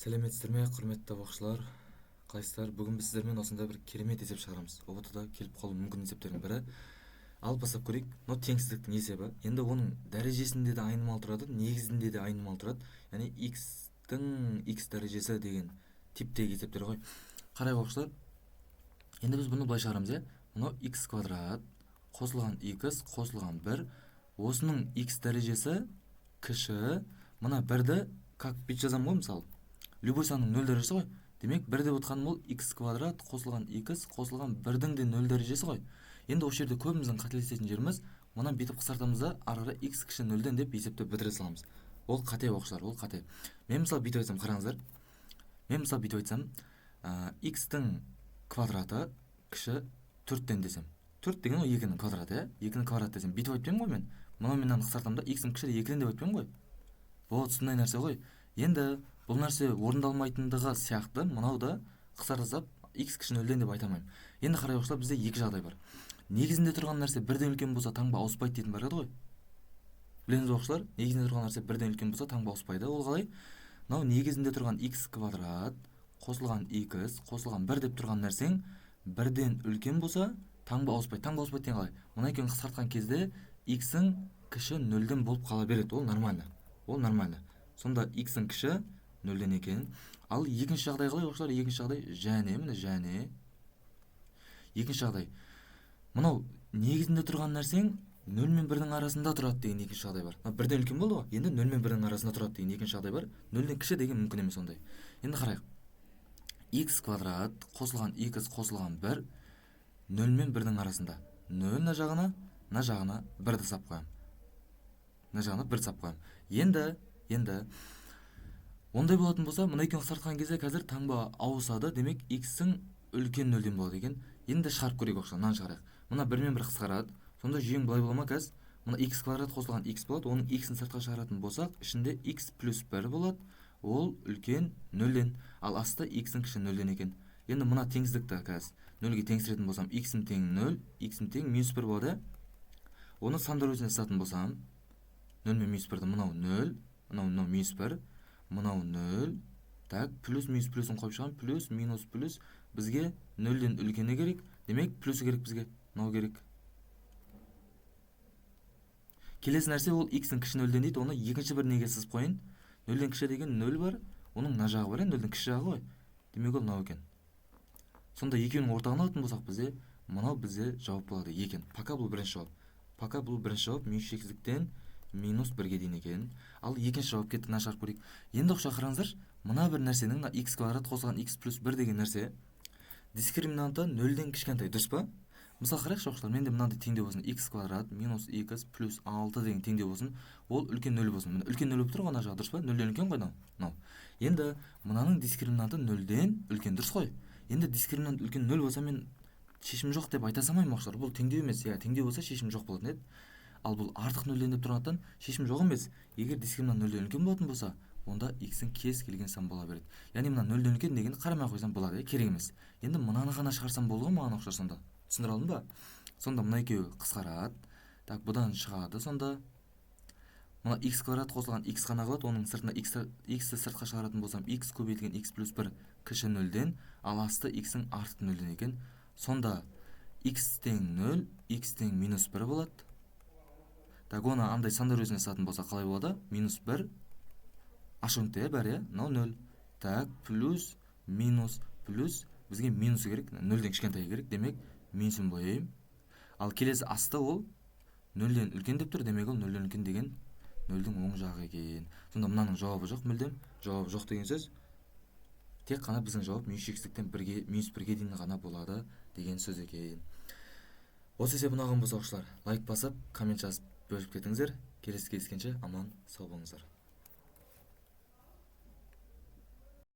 Сәлеметсіздер ме, құрметті оқушылар? Қалайсыздар? Бүгін біз сіздермен осындай бір керемет есеп шығарамыз. ұбт-да келіп қалуы мүмкін есептердің бірі. Алып бастап көрейік. Мынау теңсіздіктің есебі. Енді оның дәрежесінде де айнымалы тұрады, негізінде де айнымалы тұрады. Яғни x-тің x дәрежесі деген типтегі есептер ғой. Қарайық оқушылар. Енді біз бұны былай шығарамыз, мынау x квадрат қосылған x қосылған 1. Осының x дәрежесі кіші. Мына 1-ді как бүйтіп жазамын ғой, мысалы. Любой санның 0 дәрежесі ғой. Демек 1 деп отқаным ол x квадрат қосылған x қосылған 1-дің де 0 дәрежесі ғой. Енді осы жерде көбіміздің қателесетін жеріміз, мұны бүйтіп қысқартамыз да, арада x кіші 0-ден деп есепті бітіре саламыз. Ол қате оқушылар, ол қате. Мен мысалы бүйтіп айтсам, қараңыздар. Мен мысалы бүйтіп айтсам, x-тің квадраты кіші 4-тен десем. 4 деген ол 2-нің квадраты, 2-нің квадраты десем. Бүйтіп айтпаймын ғой мен. Мұны мен қысқартамын да, x-ің кіші 2-ден деп айтпаймын ғой. Вот сондай нәрсе ғой. Енді бұл нәрсе орындалмайтындығы сияқты, мынау да қысқартсап x кіші 0-ден деп айтамаймын. Енді қарай оқушылар, бізде екі жағдай бар. Негізінде тұрған нәрсе 1-ден үлкен болса таңба ауыспайды дейтін бар еді ғой. Білесіз оқушылар, негізінде тұрған нәрсе 1-ден үлкен болса таңба ауыспайды. Ол қалай? Мынау негізінде тұрған x квадрат қосылған x қосылған 1 деп тұрған нәрсең 1-ден үлкен болса таңба ауыспайды. Таңба ауыспайды деген қалай? Мына екеуін қысқартқан кезде x-ің кіші 0-ден болып қала береді. Ол нормально. Ол нормально. Сонда x-ің кіші 0-ден екен. Ал екінші жағдай қалай оқушылар? Екінші жағдай және екінші жағдай. Мынау негізінде тұрған нәрсең 0 мен 1-дің арасында тұрады деген екінші жағдай бар. 1-ден үлкен болды ғой. Енді 0 мен 1-дің арасында тұрады деген екінші жағдай бар. 0-ден кіші деген мүмкін емес ондай. Енді қарайық. x квадрат қосылған x қосылған 1 0 мен 1-дің арасында. 0 на жағына 1-ді сап қоям. На жағына 1 сап қоям. Енді ондай болатын болса, мына екеуін қысқартқан кезде қазір таңба ауысады. Демек x-ің үлкен 0-ден болады екен. Енді шығарып көрейік оқушылар, мынаны шығарайық. Мына 1 мен 1 қысқарады. Сонда жүйең былай бола ма қазір? Мына x квадрат қосылған x болады. Оның x-ін сыртқа шығаратын болсақ, ішінде x плюс 1 болады. Ол үлкен 0-ден. Ал асты x-ің кіші 0-ден екен. Енді мына теңсіздікті қазір 0-ге теңестіретін болсам, x-ім тең 0, x-ім тең минус 1 болады. Оны сандар өзіне сататын болсам, 0 мен минус 1-ді мынау 0, мынау минус 1, мынау 0. Так, плюс минус плюсын қойып шығам, плюс минус плюс бізге 0-ден үлкені керек. Демек, плюсы керек бізге. Мынау керек. Келесі нәрсе ол x-ің кіші 0-ден дейді. Оны екінші бір неге сызып қойын. 0-ден кіші деген 0 бар. Оның мына жағы бар, 0-ден кіші жағы ғой. Демек ол мынау екен. Сонда екеуінің ортағын алатын болсақ бізде, мынау бізде жауап болады екен. Пока бұл бірінші жауап. Пока бұл бірінші жауап минус шексіздіктен минус 1-ге дейін екен. Ал екінші жауап кетті, мына шығарып көрейік. Енді оқша қараңыздар, мына бір нәрсенің x квадрат қосылған x плюс 1 деген нәрсе дискриминанты 0-ден кішкентай, дұрыс па? Мысалы қарайықшы оқушылар, менде мынандай теңдеу болсын, x квадрат минус x плюс 6 деген теңдеу болсын, ол үлкен 0 болсын. Міне үлкен 0 болып тұр ғой, ана жағы, дұрыс па? 0-ден үлкен ғой мынау. Енді мынаның дискриминанты 0-ден үлкен, дұрыс қой? Енді дискриминант үлкен 0 болса, мен шешім жоқ деп айта салмаймын оқушылар. Бұл теңдеу емес, теңдеу болса шешім жоқ болатын еді. Ал бұл артық 0-ден деп тұрғандықтан шешім жоқ емес. Егер дискриминант 0-ден үлкен болатын болса, онда x-ің кез келген сан бола береді. Яғни мына 0-ден үлкен дегенді қарамай қойсам болады, керек емес. Енді мынаны ғана шығарсам болды ғой маған оқушылар сонда. Түсіндіре алдым ба? Сонда мына екеуі қысқарады. Так, бұдан шығады сонда. Мына x квадрат қосылған x қана қалады. Оның сыртына x-ті сыртқа шығаратын болсам, x көбейтілген x плюс 1 кіші 0-ден, ал асты x-ің артық 0-ден екен. Сонда x тең 0, x тең минус 1 болады. Так, оны андай сандар өзіне сататын болса қалай болады? Минус 1 ашыңты бәрі, мынау 0. Так, плюс минус плюс бізге минусы керек, 0-ден кішкентай керек. Демек минусын бояйым. Ал келесі асты ол 0-ден үлкен деп тұр. Демек ол 0-ден үлкен деген 0-дің оң жағы екен. Сонда мынаның жауабы жоқ, мүлдем жауабы жоқ деген сөз. Тек қана біздің жауап минус шексіздіктен минус 1-ге дейін ғана болады деген сөз екен. Осы есеп ұнаған болса оқушылар, лайк басып, коммент жазып бөліп кетіңіздер. Келесі кездескенше аман сау болыңыздар.